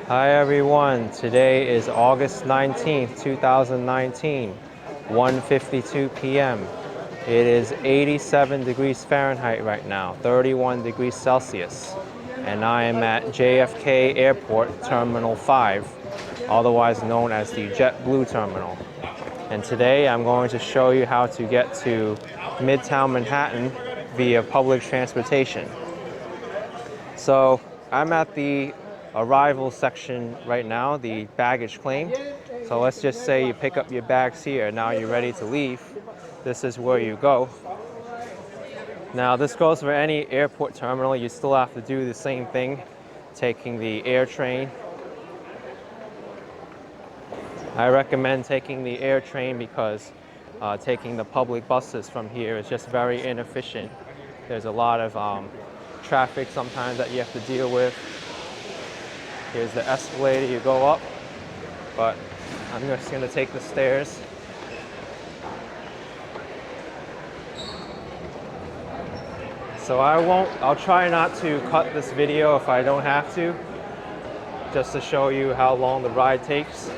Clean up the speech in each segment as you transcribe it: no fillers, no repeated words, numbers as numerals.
Hi everyone, today is August 19th, 2019, 1:52 p.m. It is 87 degrees Fahrenheit right now, 31 degrees Celsius, and I am at JFK Airport Terminal 5, otherwise known as the JetBlue Terminal. And today I'm going to show you how to get to Midtown Manhattan via public transportation. So I'm at the arrival section right now, the baggage claim. So let's just say you pick up your bags here. Now you're ready to leave. This is where you go. Now this goes for any airport terminal. You still have to do the same thing, taking the AirTrain. I recommend taking the AirTrain because taking the public buses from here is just very inefficient. There's a lot of traffic sometimes that you have to deal with. Here's the escalator, you go up, but I'm just gonna take the stairs. So I'll try not to cut this video if I don't have to, just to show you how long the ride takes.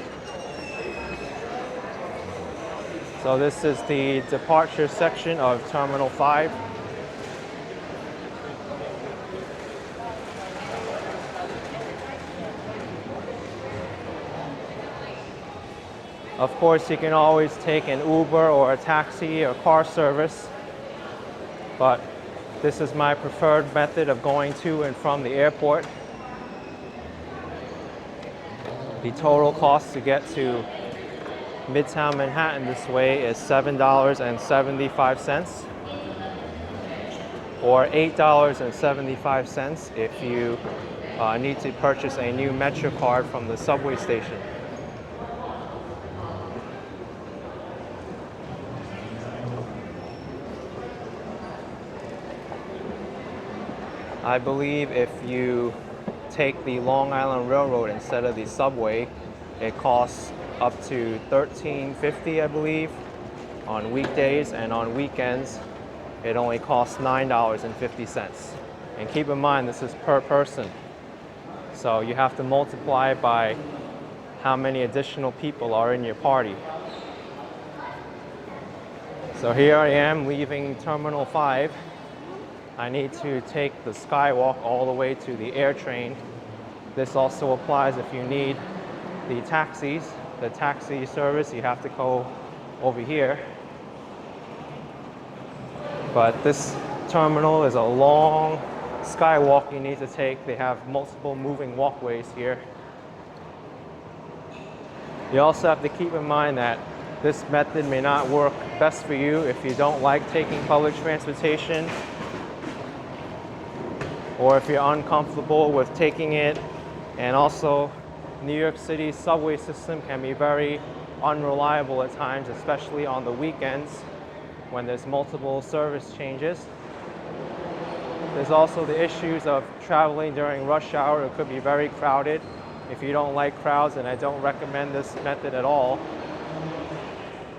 So this is the departure section of Terminal 5. Of course, you can always take an Uber or a taxi or car service, but this is my preferred method of going to and from the airport. The total cost to get to Midtown Manhattan this way is $7.75 or $8.75 if you need to purchase a new MetroCard from the subway station. I believe if you take the Long Island Railroad instead of the subway, it costs up to $13.50, I believe, on weekdays, and on weekends, it only costs $9.50. And keep in mind, this is per person. So you have to multiply by how many additional people are in your party. So here I am leaving Terminal 5. I need to take the skywalk all the way to the AirTrain. This also applies if you need the taxis, the taxi service, you have to go over here. But this terminal is a long skywalk you need to take. They have multiple moving walkways here. You also have to keep in mind that this method may not work best for you if you don't like taking public transportation, or if you're uncomfortable with taking it. And also, New York City's subway system can be very unreliable at times, especially on the weekends when there's multiple service changes. There's also the issues of traveling during rush hour. It could be very crowded. If you don't like crowds, then I don't recommend this method at all.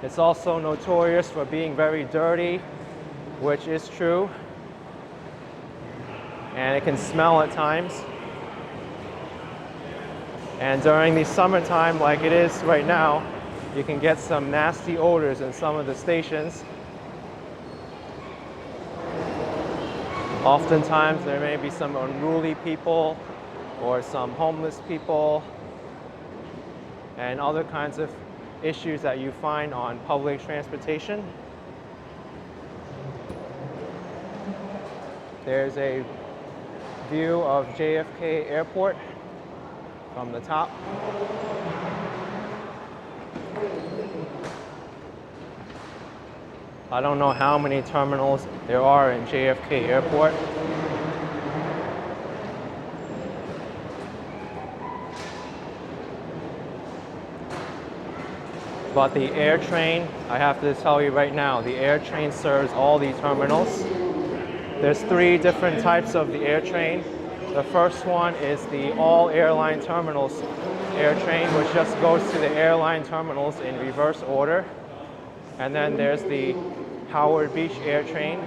It's also notorious for being very dirty, which is true. And it can smell at times. And during the summertime, like it is right now, you can get some nasty odors in some of the stations. Oftentimes there may be some unruly people or some homeless people and other kinds of issues that you find on public transportation. There's a view of JFK Airport from the top. I don't know how many terminals there are in JFK Airport. But the AirTrain, I have to tell you right now, the AirTrain serves all the terminals. There's 3 different types of the AirTrain. The first one is the all airline terminals AirTrain, which just goes to the airline terminals in reverse order. And then there's the Howard Beach AirTrain,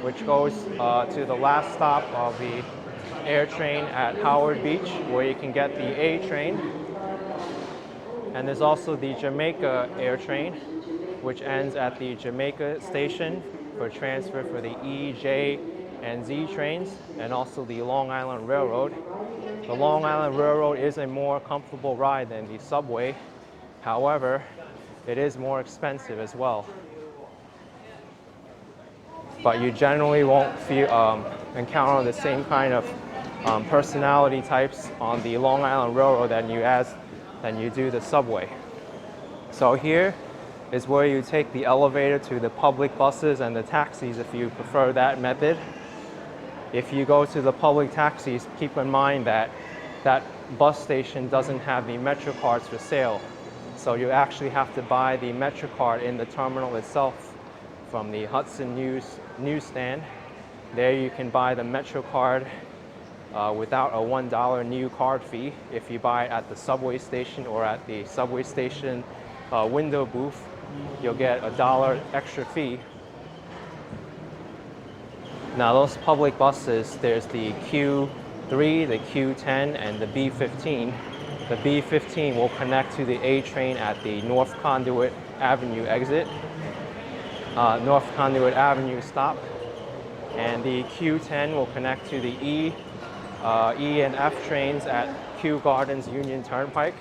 which goes to the last stop of the AirTrain at Howard Beach, where you can get the A train. And there's also the Jamaica AirTrain, which ends at the Jamaica station for transfer for the E, J, and Z trains, and also the Long Island Railroad. The Long Island Railroad is a more comfortable ride than the subway. However, it is more expensive as well. But you generally won't encounter the same kind of personality types on the Long Island Railroad than you do the subway. So here is where you take the elevator to the public buses and the taxis if you prefer that method. If you go to the public taxis, keep in mind that that bus station doesn't have the MetroCards for sale. So you actually have to buy the MetroCard in the terminal itself from the Hudson newsstand. There you can buy the MetroCard without a $1 new card fee. If you buy it at the subway station or at the subway station window booth, you'll get a $1 extra fee. Now those public buses, there's the Q3, the Q10, and the B15. The B15 will connect to the A train at the North Conduit Avenue exit, North Conduit Avenue stop, and the Q10 will connect to the E and F trains at Kew Gardens Union Turnpike.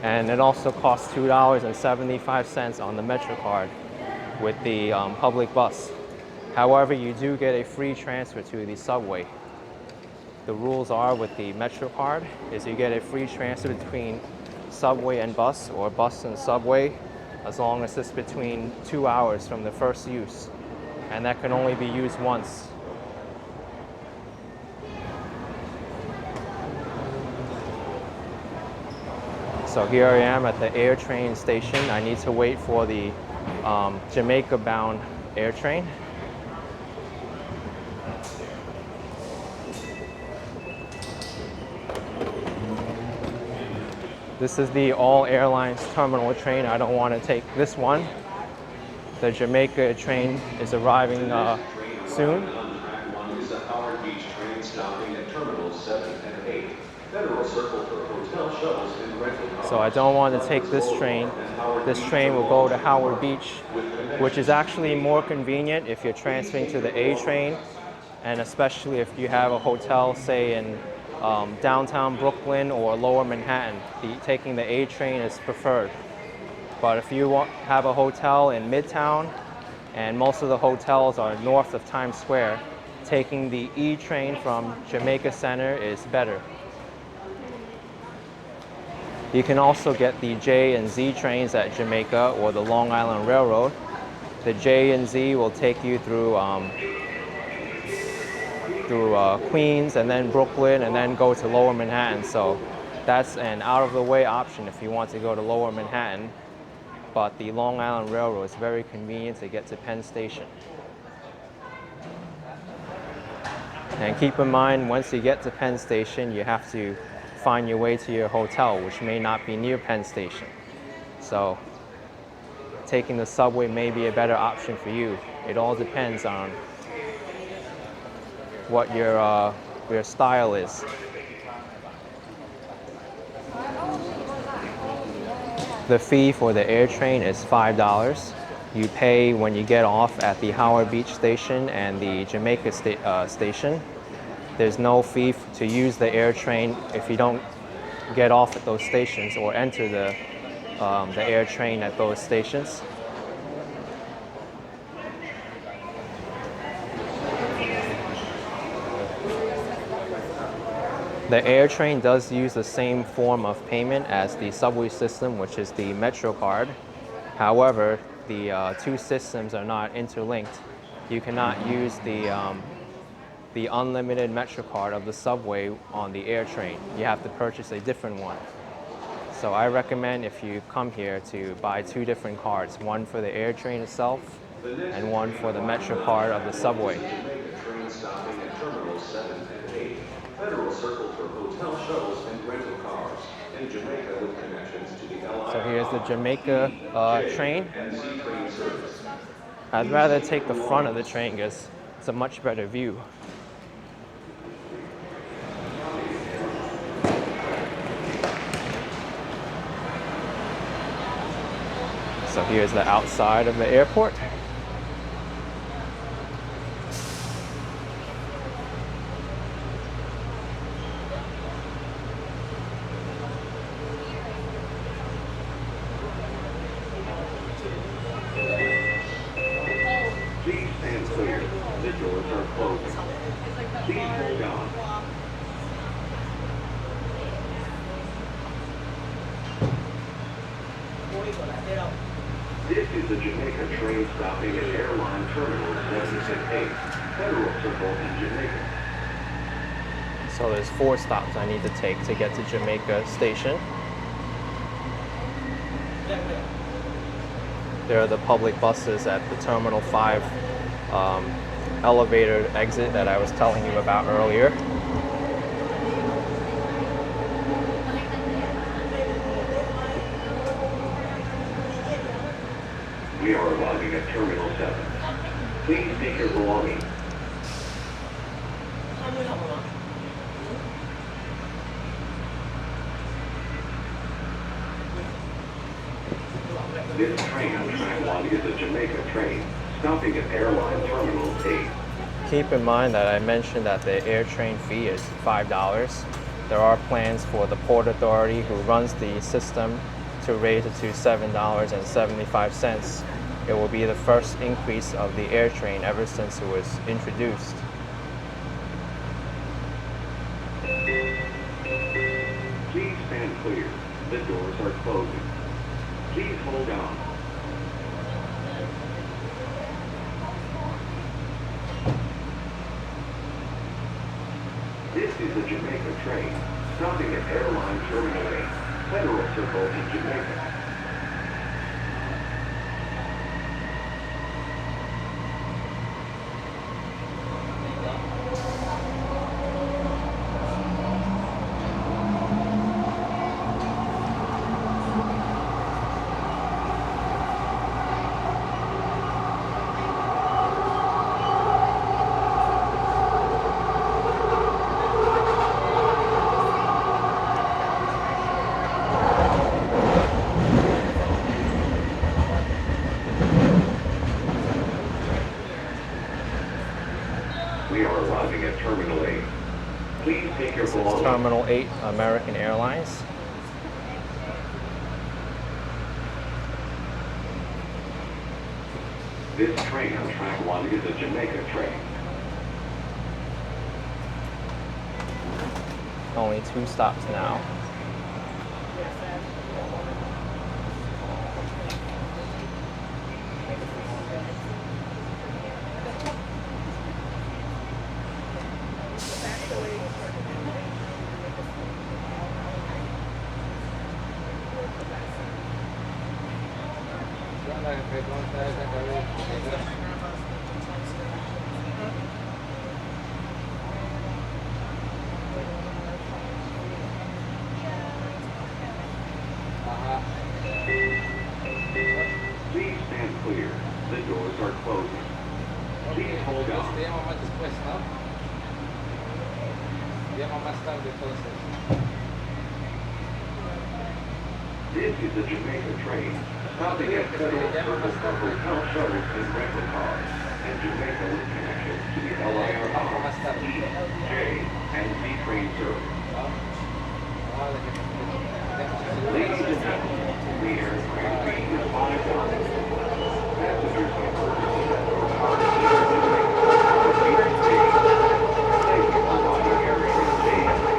And it also costs $2.75 on the MetroCard with the public bus. However, you do get a free transfer to the subway. The rules are with the MetroCard is you get a free transfer between subway and bus, or bus and subway, as long as it's between 2 hours from the first use. And that can only be used once. So here I am at the AirTrain station. I need to wait for the Jamaica-bound AirTrain. This is the all airlines terminal train. I don't want to take this one. The Jamaica train is arriving soon. Howard Beach train stopping at terminals 7 and 8. Federal Circle for hotel shuttles and rental cars. So I don't want to take this train. This train will go to Howard Beach, which is actually more convenient if you're transferring to the A train, and especially if you have a hotel, say in downtown Brooklyn or lower Manhattan. Taking the A train is preferred. But if you have a hotel in Midtown, and most of the hotels are north of Times Square, taking the E train from Jamaica Center is better. You can also get the J and Z trains at Jamaica or the Long Island Railroad. The J and Z will take you through Queens and then Brooklyn and then go to lower Manhattan. So that's an out-of-the-way option if you want to go to lower Manhattan. But the Long Island Railroad is very convenient to get to Penn Station. And keep in mind, once you get to Penn Station, you have to find your way to your hotel, which may not be near Penn Station. So taking the subway may be a better option for you. It all depends on what your style is. The fee for the AirTrain is $5. You pay when you get off at the Howard Beach station and the Jamaica station. There's no fee to use the AirTrain if you don't get off at those stations or enter the AirTrain at those stations. The AirTrain does use the same form of payment as the subway system, which is the MetroCard. However, the two systems are not interlinked. You cannot use the Unlimited MetroCard of the subway on the AirTrain. You have to purchase a different one. So I recommend if you come here to buy two different cards, one for the AirTrain itself and one for the MetroCard of the subway. Train stopping at terminals 7 and 8. Federal Circle for hotel shuttles and rental cars. In Jamaica with connections to the LI. So here's the Jamaica train. I'd rather take the front of the train because It's a much better view. So here's the outside of the airport. Please stand clear. The doors are closing. Please hold on. This is the Jamaica Train stopping at Airline Terminal 768, Federal Circle in Jamaica. So there's 4 stops I need to take to get to Jamaica Station. There are the public buses at the Terminal 5 elevator exit that I was telling you about earlier. We are arriving at Terminal 7. Please take your belongings. This train on track 1 is a Jamaica train, stopping at Airline Terminal 8. Keep in mind that I mentioned that the AirTrain fee is $5. There are plans for the Port Authority, who runs the system, to raise it to $7.75. It will be the first increase of the AirTrain ever since it was introduced. Please stand clear. The doors are closing. Please hold on. This is a Jamaica train, stopping at Airline Terminal 8, Federal Circle in Jamaica. We are arriving at Terminal 8. Please take your This is belongings. Terminal 8, American Airlines. This train on track 1 is a Jamaica train. Only 2 stops now. Please stand clear. The doors are closing. Please hold on. This is a Jamaica train, stopping at Federal Circle for hotel shuttles and rental cars, and Jamaica with connections to the LIRR, E, J, and Z train service. Ladies and gentlemen, the AirTrain fee is $5. Passengers are purchasing at your card. Thank you for riding AirTrain JFK.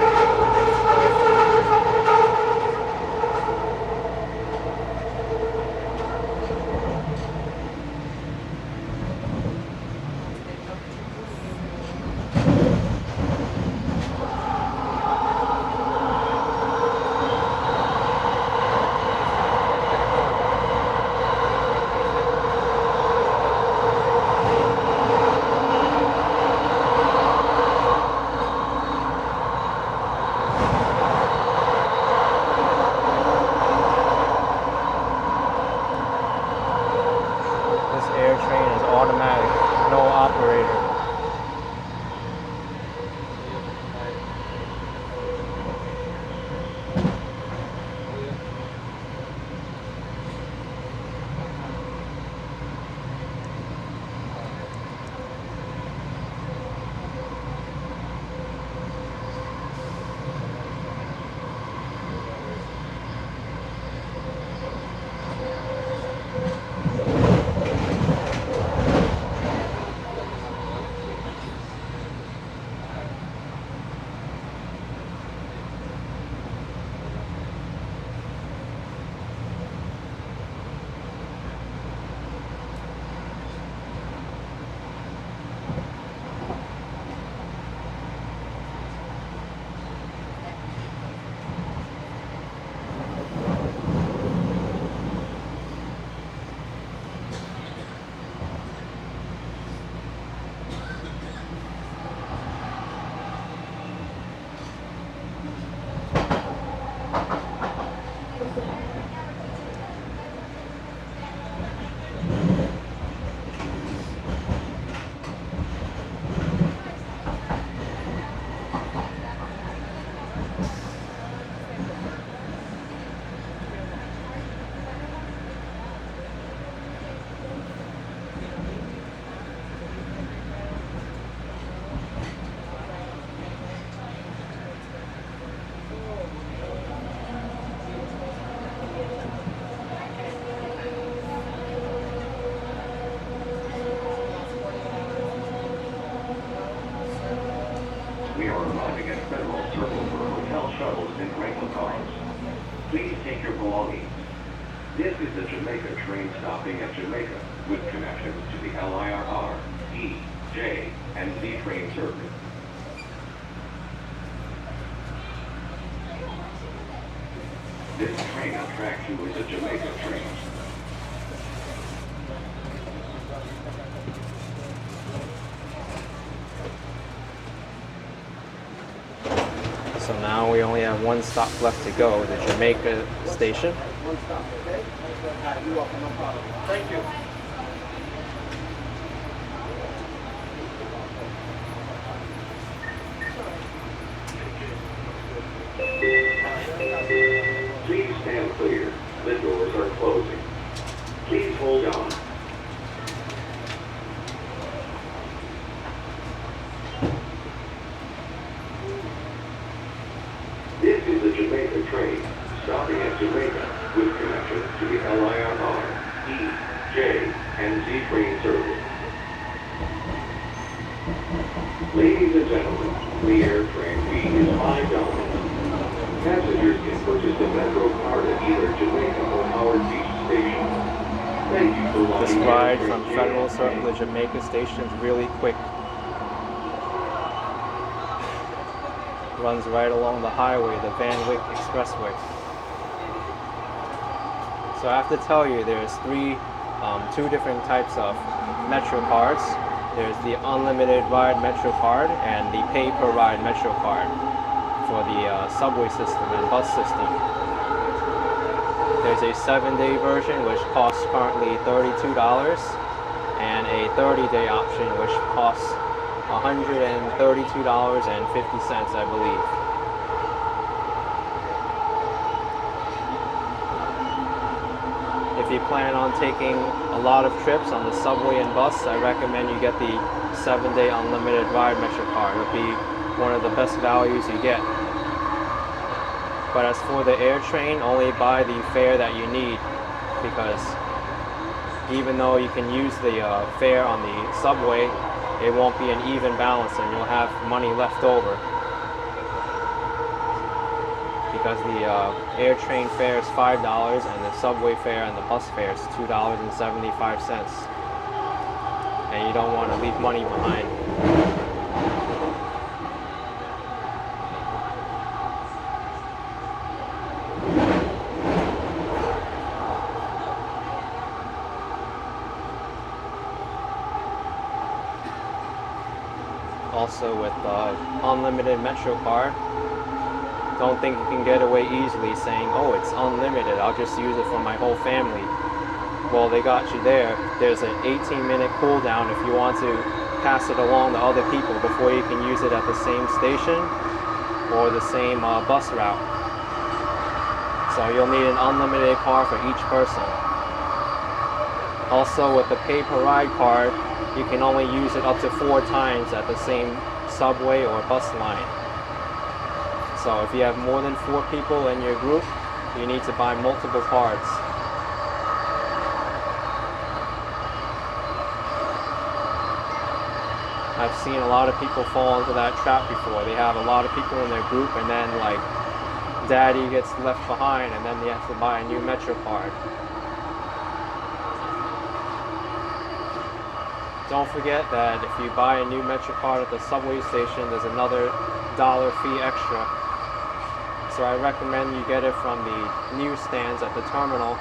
are arriving at Federal Circle for hotel shuttles and rental cars. Please take your belongings. This is the Jamaica train stopping at Jamaica with connections to the LIRR, E, J, and Z train service. This train on track 2 is a Jamaica train. So now we only have one stop left to go, the Jamaica station. One stop, okay? You're welcome, no problem. Thank you. Please stand clear. The doors are closing. Please hold on. This is the Jamaica train, stopping at Jamaica with connections to the LIRR, E, J, and Z train service. Ladies and gentlemen, the AirTrain fee is $5. Passengers can purchase a MetroCard at either Jamaica or Howard Beach station. Thank you for This watching ride AirTrain from JFK. Federal Circle to Jamaica Station is really quick. Runs right along the highway, the Van Wyck Expressway. So I have to tell you, there's two different types of MetroCards. There's the Unlimited Ride MetroCard and the Pay-Per-Ride MetroCard for the subway system and bus system. There's a 7-day version which costs currently $32 and a 30-day option which costs $132.50, I believe. If you plan on taking a lot of trips on the subway and bus, I recommend you get the 7-day Unlimited Ride MetroCard. It'll be one of the best values you get. But as for the AirTrain, only buy the fare that you need, because even though you can use the fare on the subway, it won't be an even balance and you'll have money left over. Because the AirTrain fare is $5 and the subway fare and the bus fare is $2.75. And you don't want to leave money behind. Also with Unlimited MetroCard, don't think you can get away easily saying, oh, it's unlimited, I'll just use it for my whole family. Well, they got you there. There's an 18-minute cooldown if you want to pass it along to other people before you can use it at the same station or the same bus route. So you'll need an unlimited card for each person. Also with the Pay-Per-Ride card, you can only use it up to 4 times at the same subway or bus line. So if you have more than 4 people in your group, you need to buy multiple cards. I've seen a lot of people fall into that trap before. They have a lot of people in their group and then like daddy gets left behind and then they have to buy a new MetroCard. Don't forget that if you buy a new MetroCard at the subway station, there's another $1 fee extra. So I recommend you get it from the newsstands at the terminal.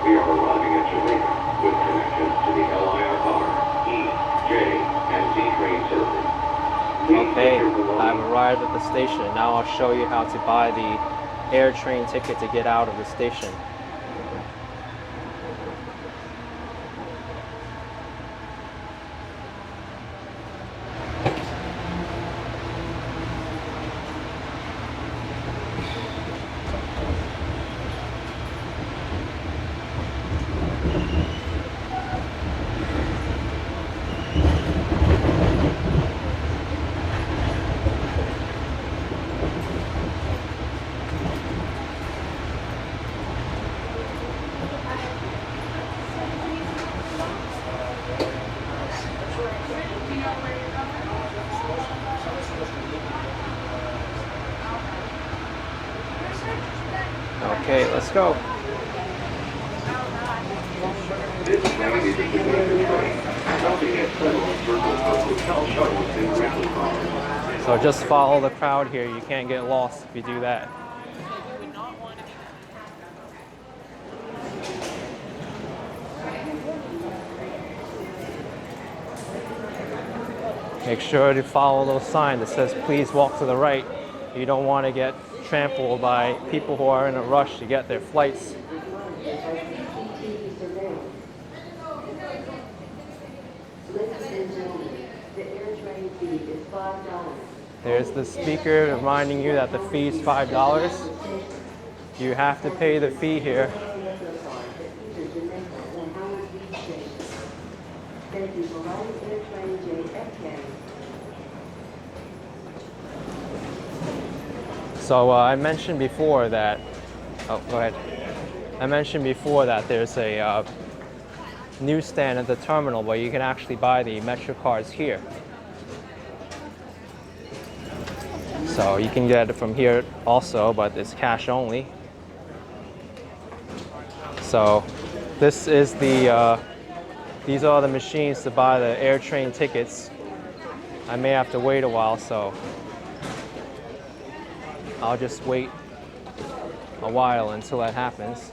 We are arriving at Jamaica with connections to the LIRR, E, J, and Z train service. Please Okay, take your belongings. I've arrived at the station. Now I'll show you how to buy the AirTrain ticket to get out of the station. go. This train is a Jamaica train, stopping at several circles for hotel shuttles and rental cars. So just follow the crowd here. You can't get lost if you do that. Make sure to follow those signs that says please walk to the right. You don't want to get trampled by people who are in a rush to get their flights. There's the speaker reminding you that the fee is $5. You have to pay the fee here. Thank you for riding AirTrain JFK. So I mentioned before that, oh, go ahead. I mentioned before that there's a newsstand at the terminal where you can actually buy the MetroCards here. So you can get it from here also, but it's cash only. So this is the, these are the machines to buy the AirTrain tickets. I may have to wait a while, so I'll just wait a while until that happens.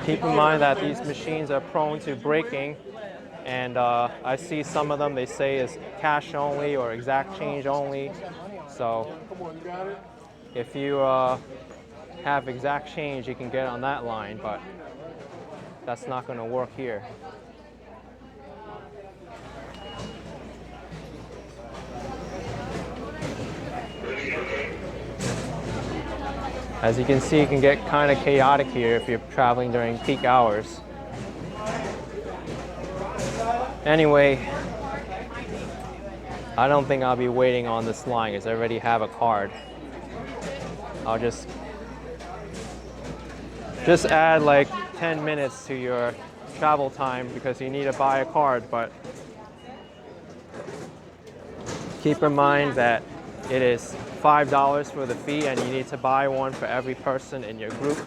Keep in mind that these machines are prone to breaking, and I see some of them they say is cash only or exact change only. So if you have exact change, you can get on that line, but that's not going to work here. As you can see, it can get kind of chaotic here if you're traveling during peak hours. Anyway, I don't think I'll be waiting on this line because I already have a card. I'll just add like 10 minutes to your travel time because you need to buy a card, but keep in mind that it is $5 for the fee and you need to buy one for every person in your group.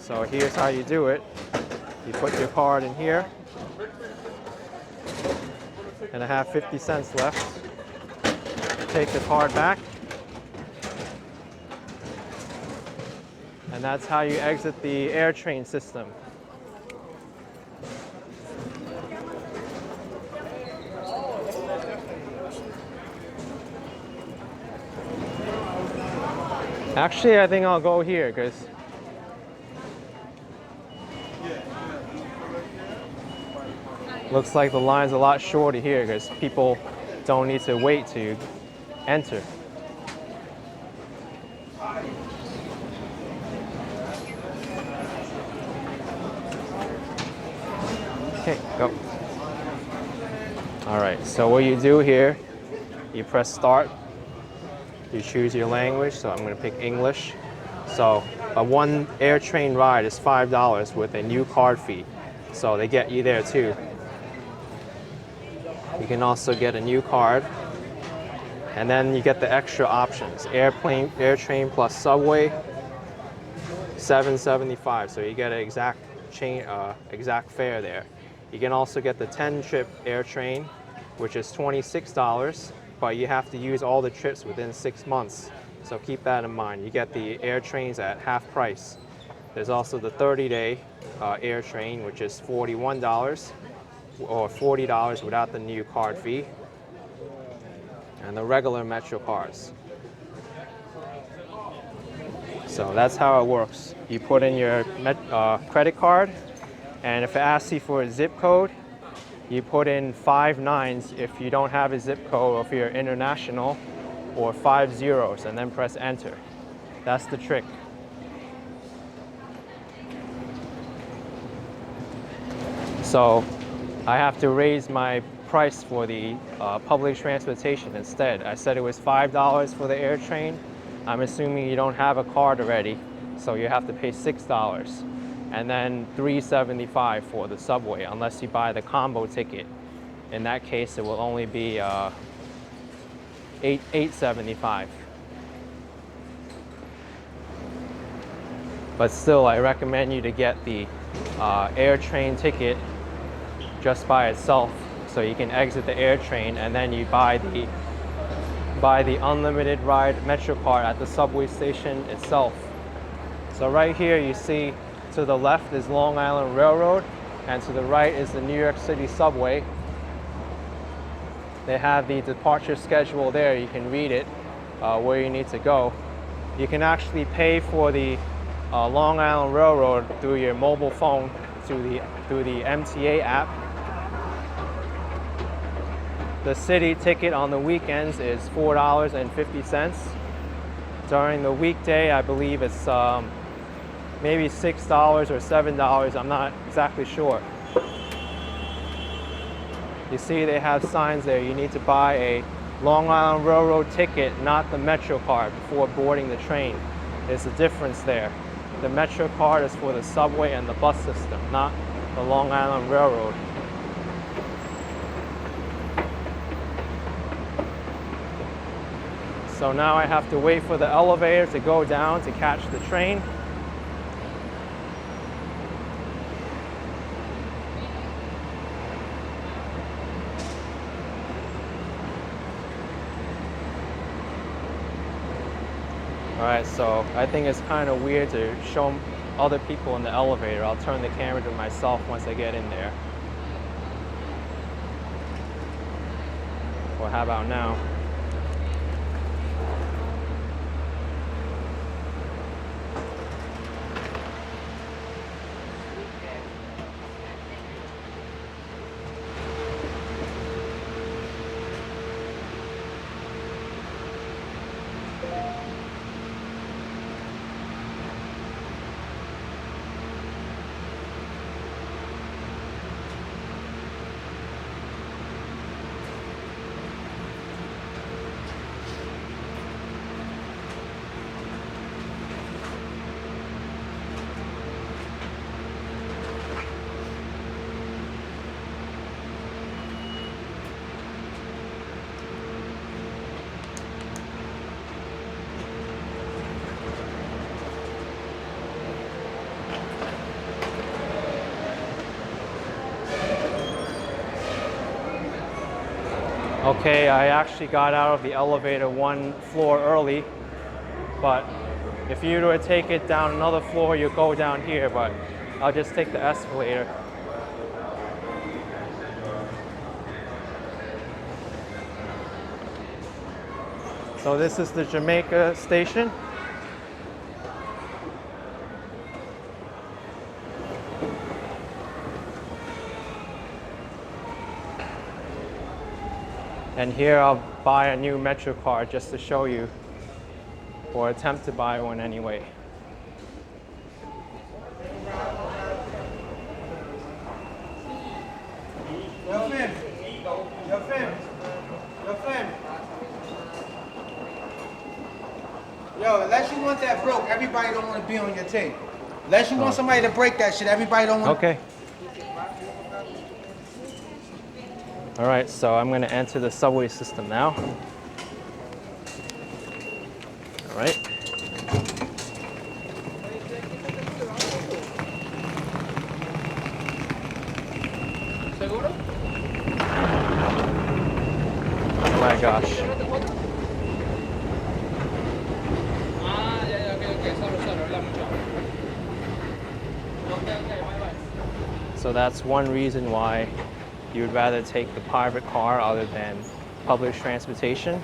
So here's how you do it. You put your card in here, and I have 50 cents left. Take the card back, and that's how you exit the AirTrain system. Actually, I think I'll go here because looks like the line's a lot shorter here because people don't need to wait to enter. Okay, go. All right, so what you do here, you press start. You choose your language, so I'm going to pick English. So a one AirTrain ride is $5 with a new card fee. So they get you there too. You can also get a new card. And then you get the extra options. AirTrain plus subway, $7.75. So you get an exact fare there. You can also get the 10-trip AirTrain, which is $26. But you have to use all the trips within 6 months. So keep that in mind. You get the AirTrains at half price. There's also the 30-day AirTrain, which is $41 or $40 without the new card fee. And the regular MetroCards. So that's how it works. You put in your credit card, and if it asks you for a zip code, you put in 5 9s if you don't have a zip code or if you're international, or 5 zeros, and then press enter. That's the trick. So I have to raise my price for the public transportation instead. I said it was $5 for the AirTrain. I'm assuming you don't have a card already, so you have to pay $6. And then $3.75 for the subway, unless you buy the combo ticket. In that case, it will only be $8.75. But still, I recommend you to get the AirTrain ticket just by itself, so you can exit the AirTrain and then you buy the Unlimited Ride MetroCard at the subway station itself. So right here you see to the left is Long Island Railroad and to the right is the New York City subway. They have the departure schedule there. You can read it, where you need to go. You can actually pay for the Long Island Railroad through your mobile phone through the MTA app. The city ticket on the weekends is $4.50. During the weekday, I believe it's maybe $6 or $7. I'm not exactly sure. You see they have signs there. You need to buy a Long Island Railroad ticket, not the MetroCard, before boarding the train. There's a difference there. The MetroCard is for the subway and the bus system, not the Long Island Railroad. So now I have to wait for the elevator to go down to catch the train. Alright, so I think it's kind of weird to show other people in the elevator. I'll turn the camera to myself once I get in there. Well, how about now? Okay, I actually got out of the elevator one floor early, but if you were to take it down another floor, you go down here, but I'll just take the escalator. So this is the Jamaica station. And here I'll buy a new MetroCard just to show you, or attempt to buy one anyway. Yo, fam. Yo, fam. Yo, fam. Yo, unless you want that broke, everybody don't want to be on your tape. Unless you want somebody to break that shit, everybody don't want. Okay. All right, so I'm going to enter the subway system now. All right. ¿Seguro? Oh my gosh. So that's one reason why you would rather take the private car other than public transportation,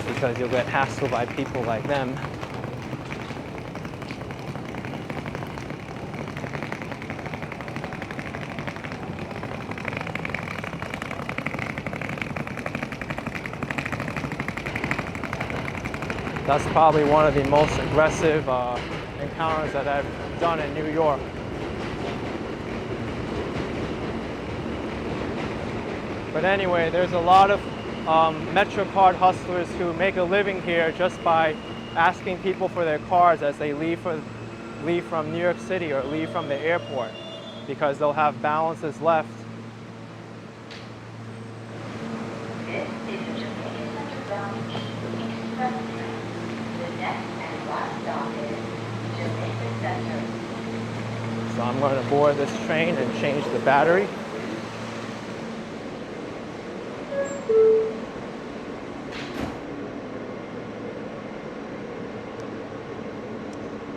because you'll get hassled by people like them. That's probably one of the most aggressive encounters that I've done in New York. But anyway, there's a lot of MetroCard hustlers who make a living here just by asking people for their cards as they leave from New York City or leave from the airport, because they'll have balances left The next and last stop is Jamaica Center. So I'm going to board this train and change the battery.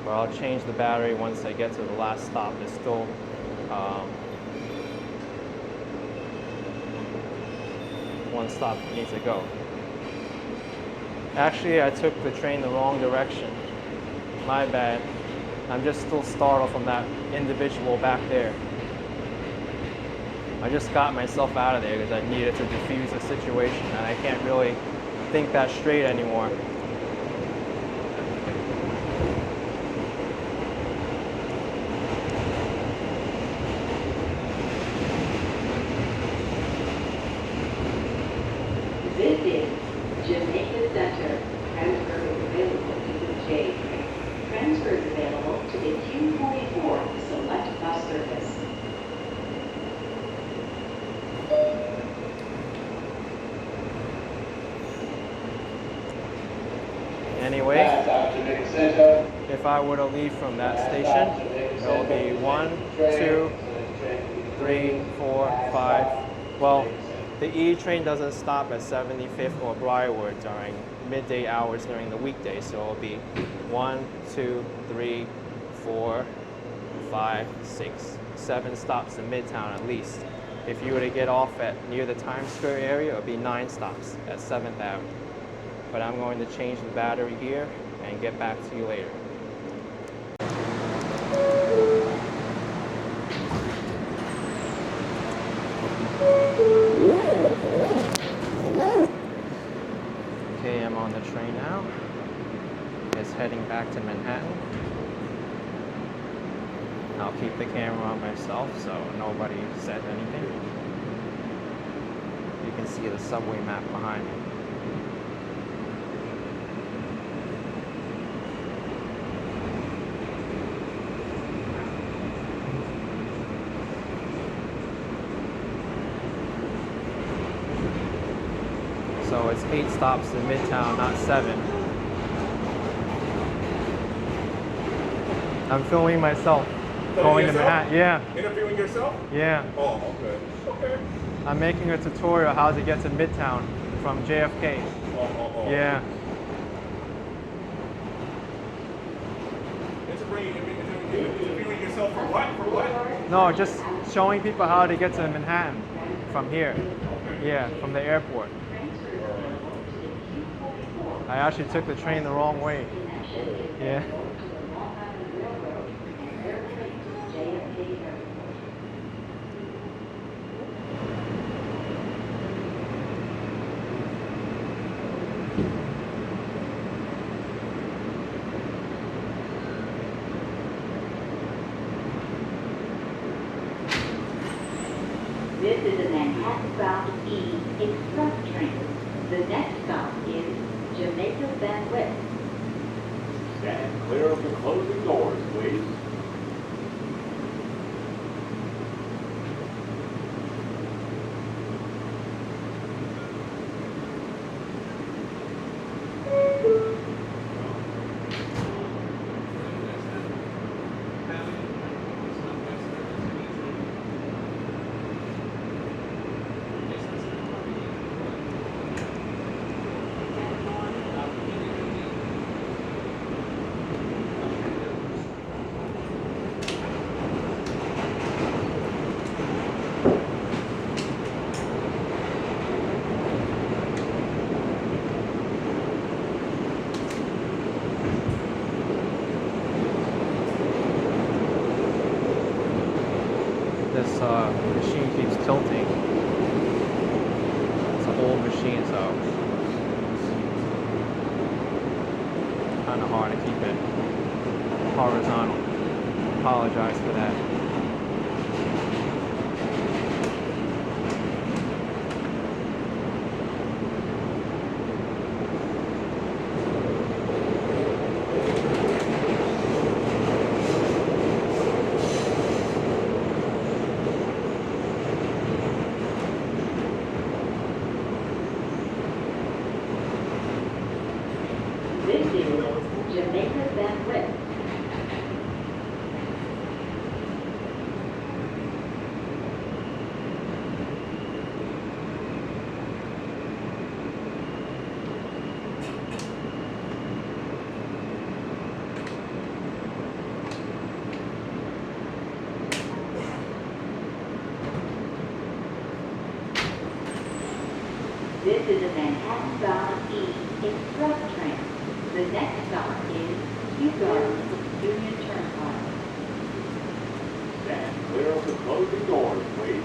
But I'll change the battery once I get to the last stop. There's still one stop needs to go. Actually, I took the train the wrong direction. My bad. I'm just still startled from that individual back there. I just got myself out of there because I needed to defuse the situation, and I can't really think that straight anymore. This is Jamaica Center. Transfer is available to the J train. Transfer is available to the Q44 Select Bus Service. Anyway, if I were to leave from that station, it will be 1, 2, 3, 4, 5. Well, the E train doesn't stop at 75th or Briarwood during midday hours during the weekday, so it'll be 1, 2, 3, 4, 5, 6, 7 stops in Midtown at least. If you were to get off at near the Times Square area, it would be 9 stops at 7th Avenue. But I'm going to change the battery here and get back to you later. Okay, I'm on the train now. It's heading back to Manhattan. I'll keep the camera on myself so nobody says anything. You can see the subway map behind me. So it's 8 stops in Midtown, not 7. I'm filming myself going to Manhattan. Yeah. Interviewing yourself? Yeah. Oh, okay. Okay. I'm making a tutorial how to get to Midtown from JFK. Oh. Yeah. Interviewing yourself for what? For what? No, just showing people how to get to Manhattan from here. Yeah, from the airport. I actually took the train the wrong way. Yeah. This is a Manhattan-bound E Express train. The next stop is Jamaica Van West. Stand clear of the closing doors, please. This machine keeps tilting. It's an old machine, so kind of hard to keep it horizontal. Apologize for that. Jamaica Bandwidth. This is a Manhattan-bound E Express train. The next stop is Kew Gardens, Union Turnpike. Stand clear of the closing doors, please.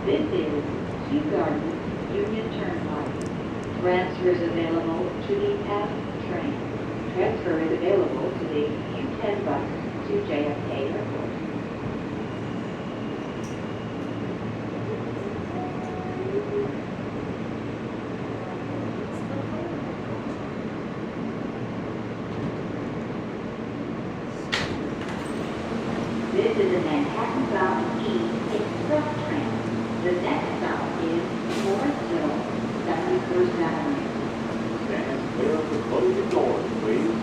This is Kew Gardens, Union Turnpike. Transfers available to the AirTrain. Transfer is available to the U10 bus to JFK Airport. This is a Manhattan-bound E Express train. The next stop is Forest Hill, 71st Avenue. Stand clear of the closing doors, please.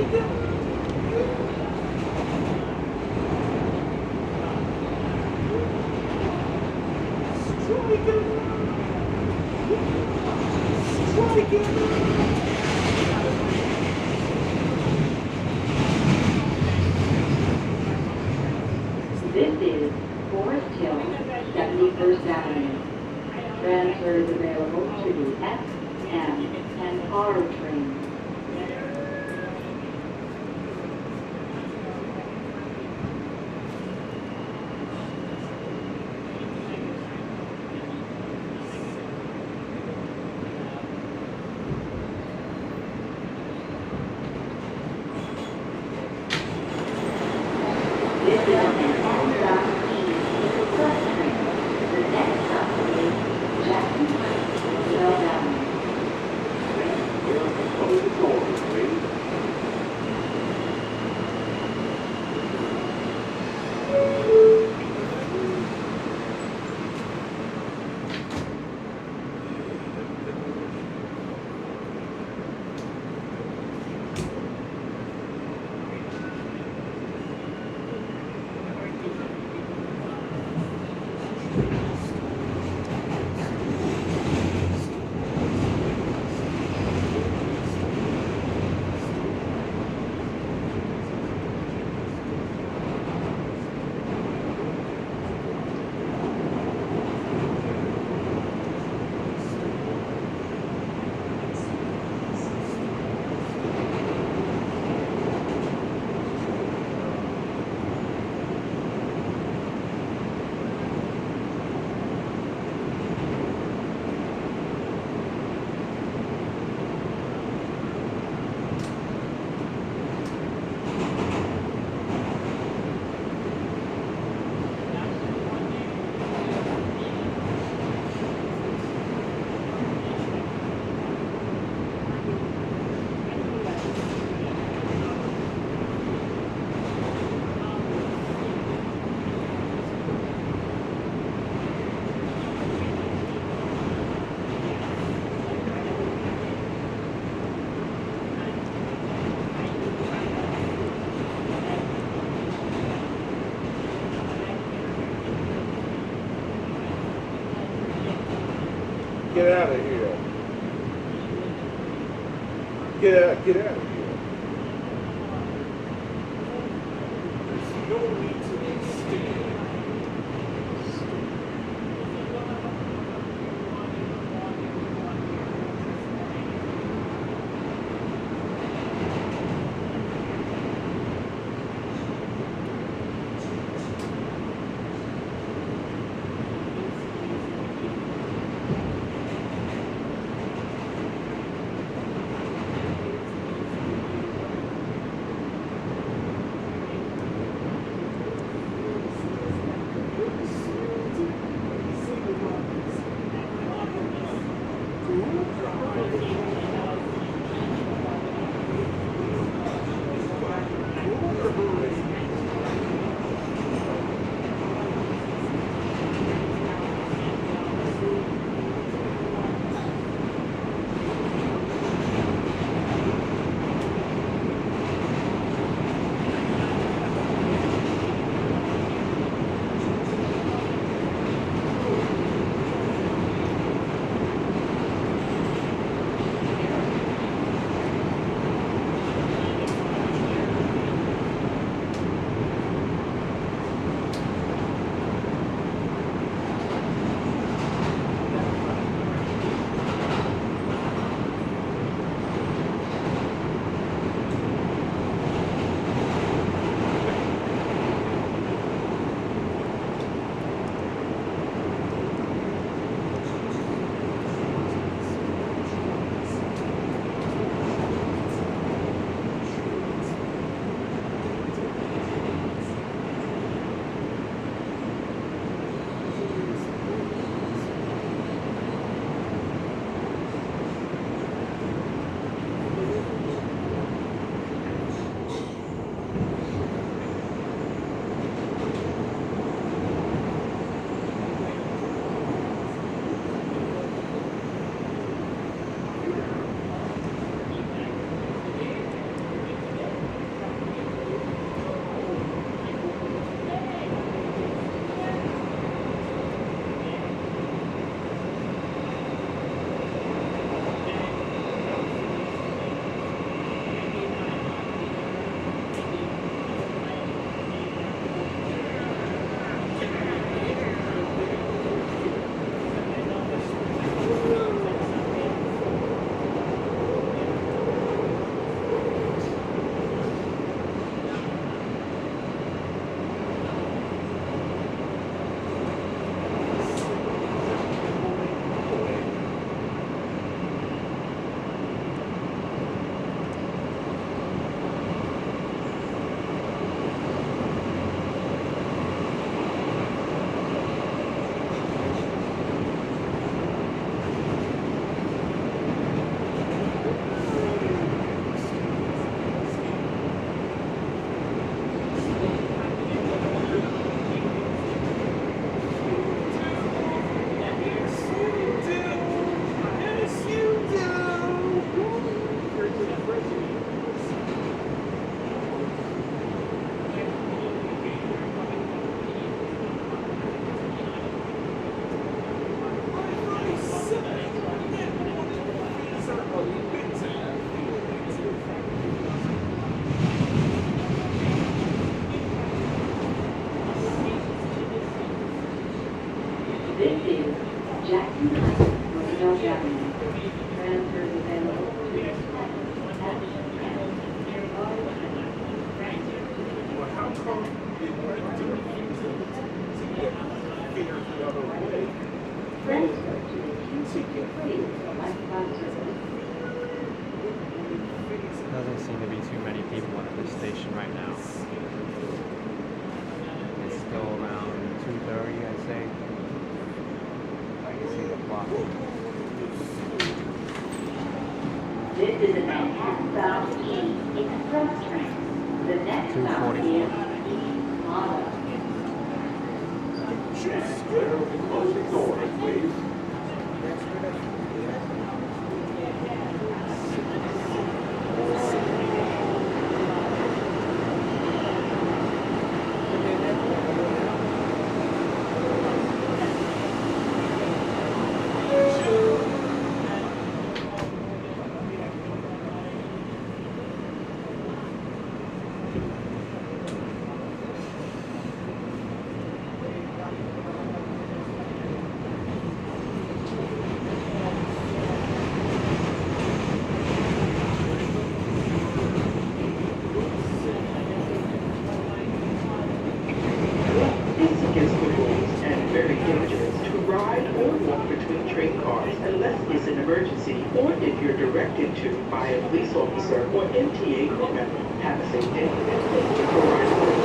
This is Forest Hill, 71st Avenue. Transfer is available to the F, M, and R trains. This is an N.E. express train. The next stop is Jackson Heights, Bell Avenue. Close the doors, please. Get out of here. Get out of here. There's no need to be sticking. seem to be too many people at this station right now. It's still around 2:30, I'd say. I can see the clock. This is a Manhattan-bound E express train. The next stop is 2:44. Closing doors, please. It's against the rules and very dangerous to ride or walk between train cars unless it's an emergency or if you're directed to by a police officer or MTA crew member. Have a safe day and thank you for riding.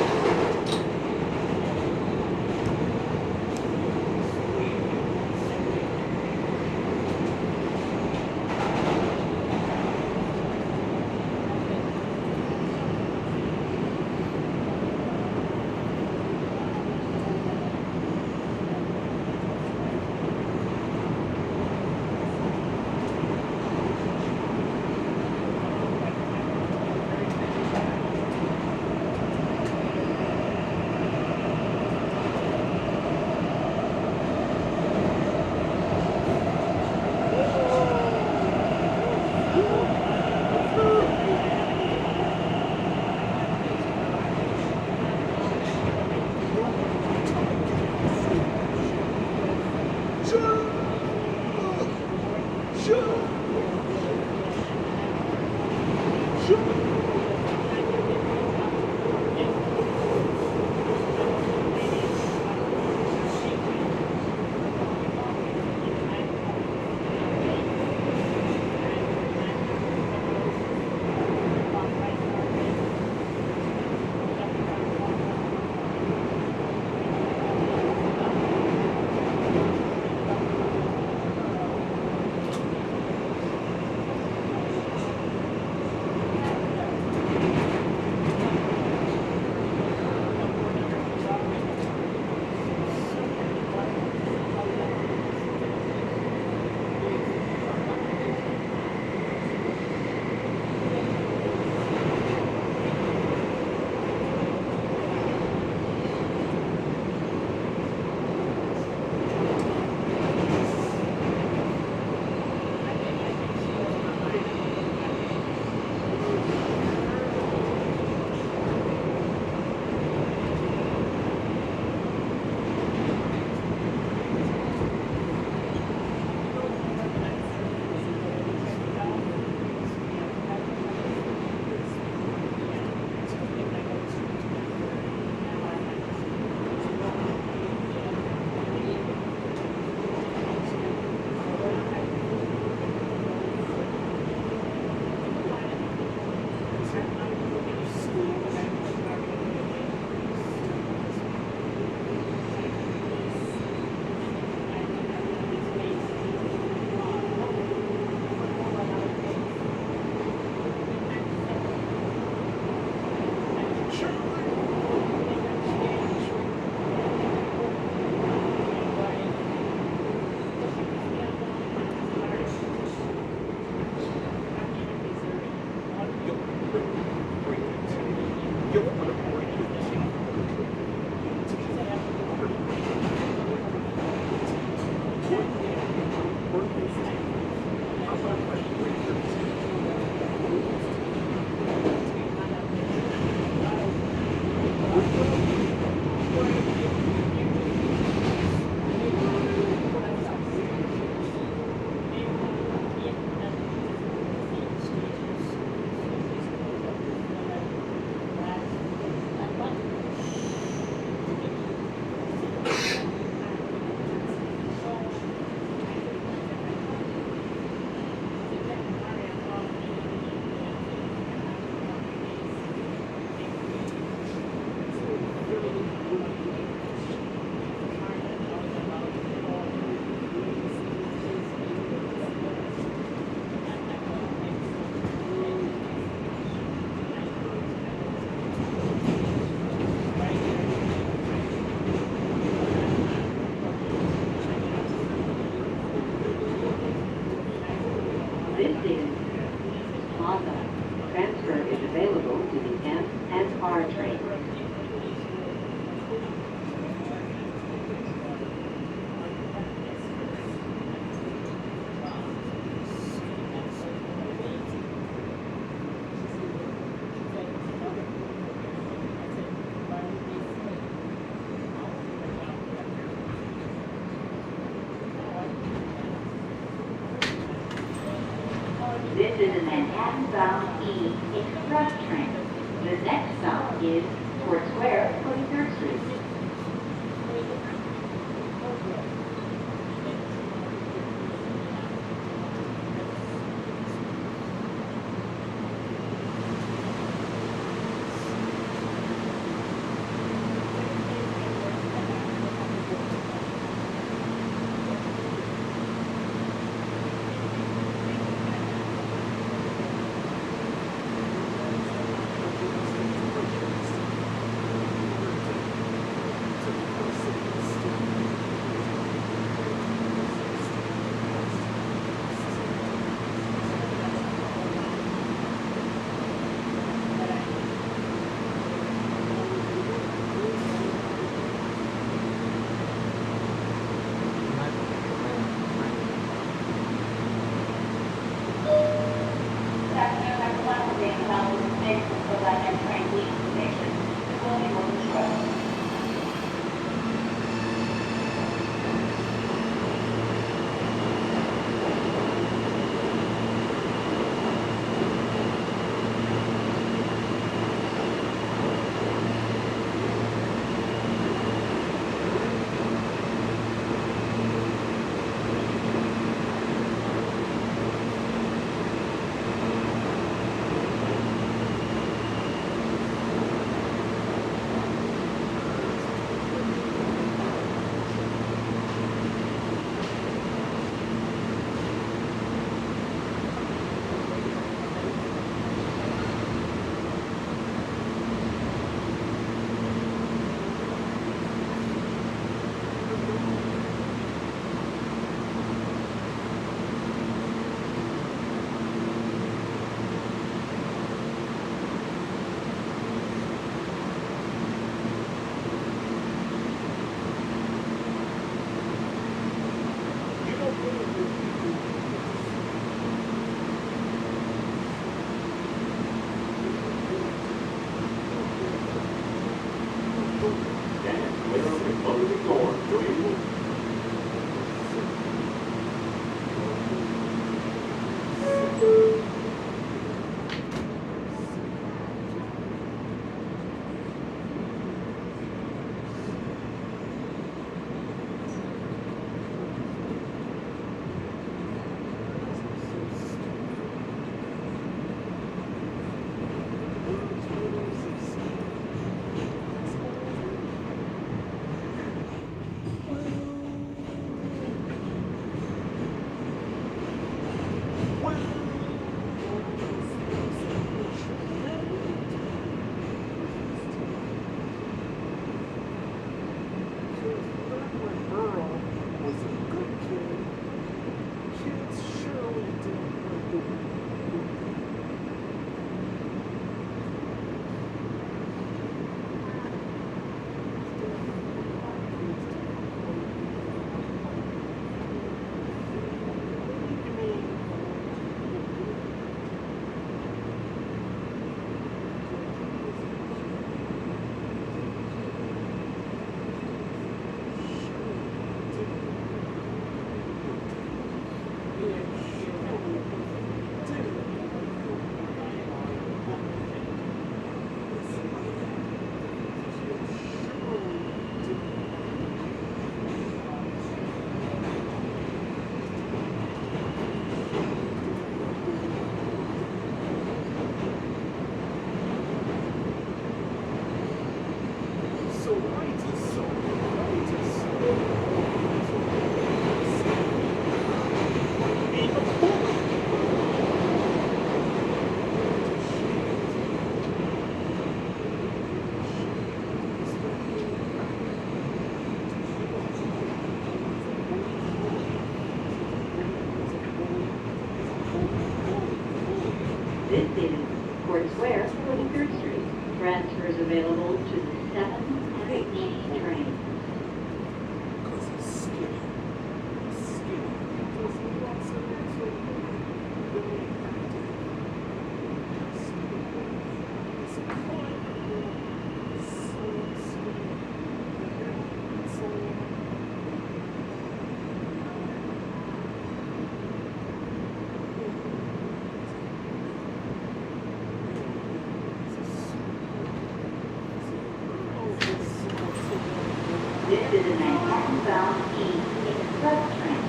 available to the F and R train. This is a Manhattan-bound E Express train. The next stop is Fort Square, 43rd Street. This is Court Square, 43rd Street. Transfers available to the 7H train. This is a Manhattan-bound East Express train.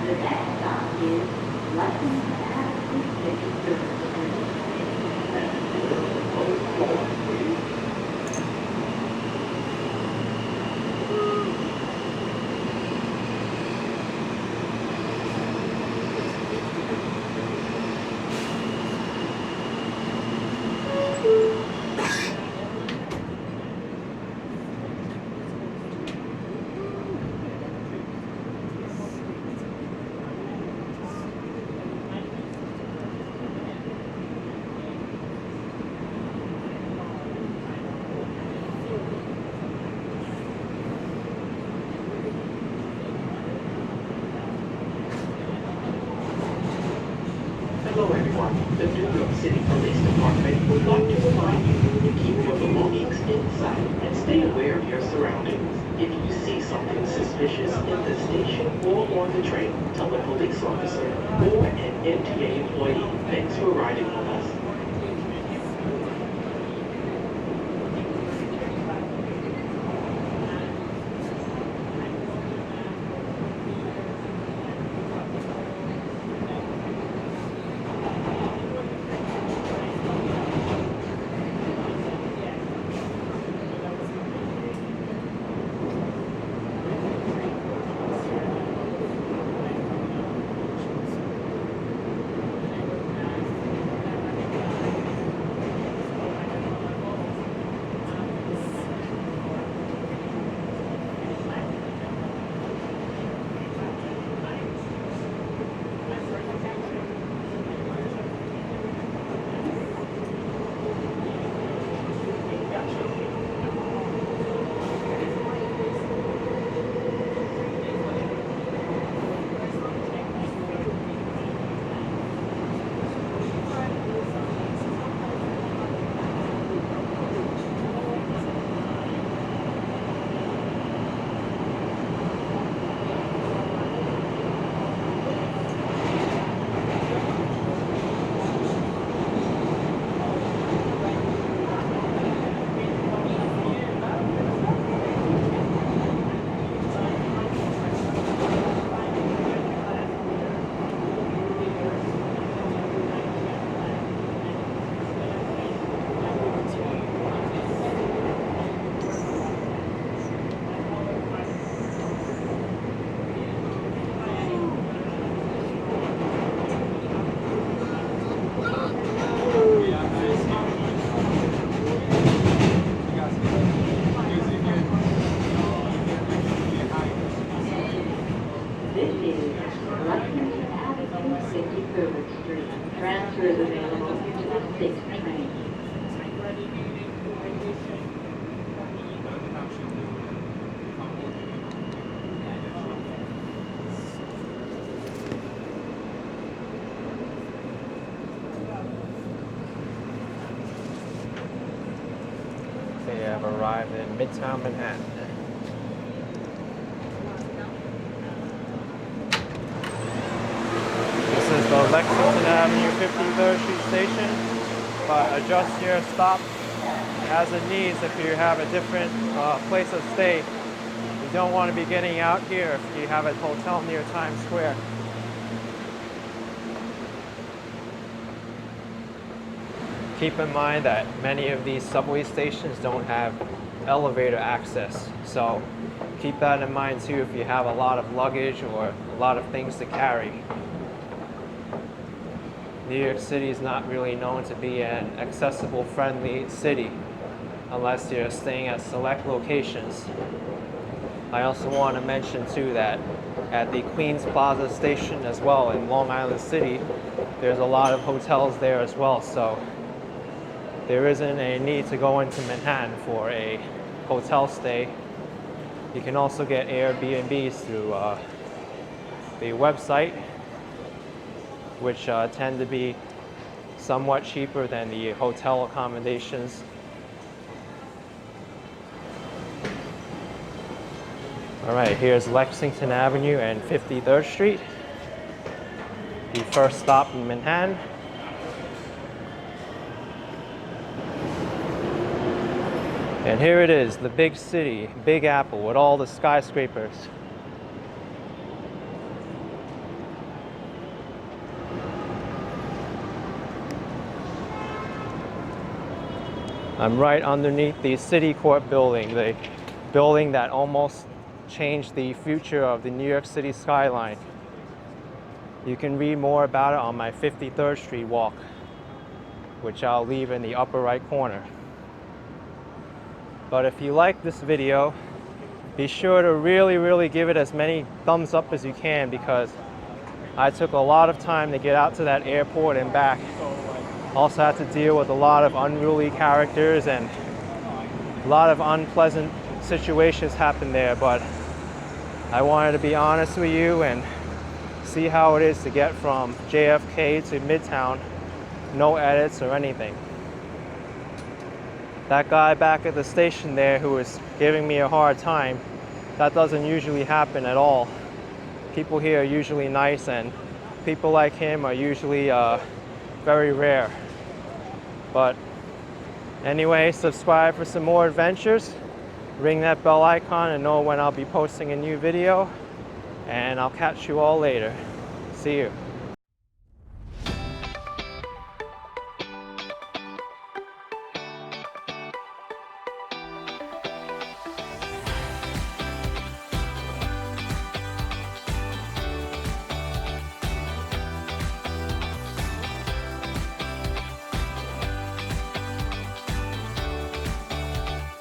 The next stop is Lexington Avenue, 53rd Hello everyone. The New York City Police Department would like to remind you to keep your belongings inside and stay aware of your surroundings. If you see something suspicious in the station or on the train, tell a police officer or an MTA employee. Thanks for riding with us. Transfers available to the 6th train. They have arrived in Midtown Manhattan. This is the Lexington Avenue 53rd Street station, but adjust your stop as it needs if you have a different place of stay. You don't want to be getting out here if you have a hotel near Times Square. Keep in mind that many of these subway stations don't have elevator access, so keep that in mind too if you have a lot of luggage or a lot of things to carry. New York City is not really known to be an accessible, friendly city unless you're staying at select locations. I also want to mention too that at the Queens Plaza station as well in Long Island City, there's a lot of hotels there as well, so there isn't a need to go into Manhattan for a hotel stay. You can also get Airbnbs through the website, which tend to be somewhat cheaper than the hotel accommodations. All right, here's Lexington Avenue and 53rd Street, the first stop in Manhattan. And here it is, the big city, Big Apple, with all the skyscrapers. I'm right underneath the City Court building, the building that almost changed the future of the New York City skyline. You can read more about it on my 53rd Street walk, which I'll leave in the upper right corner. But if you like this video, be sure to really give it as many thumbs up as you can, because I took a lot of time to get out to that airport and back. Also had to deal with a lot of unruly characters and a lot of unpleasant situations happened there, but I wanted to be honest with you and see how it is to get from JFK to Midtown, no edits or anything. That guy back at the station there who was giving me a hard time, that doesn't usually happen at all. People here are usually nice, and people like him are usually very rare. But anyway, subscribe for some more adventures. Ring that bell icon and know when I'll be posting a new video. And I'll catch you all later. See you.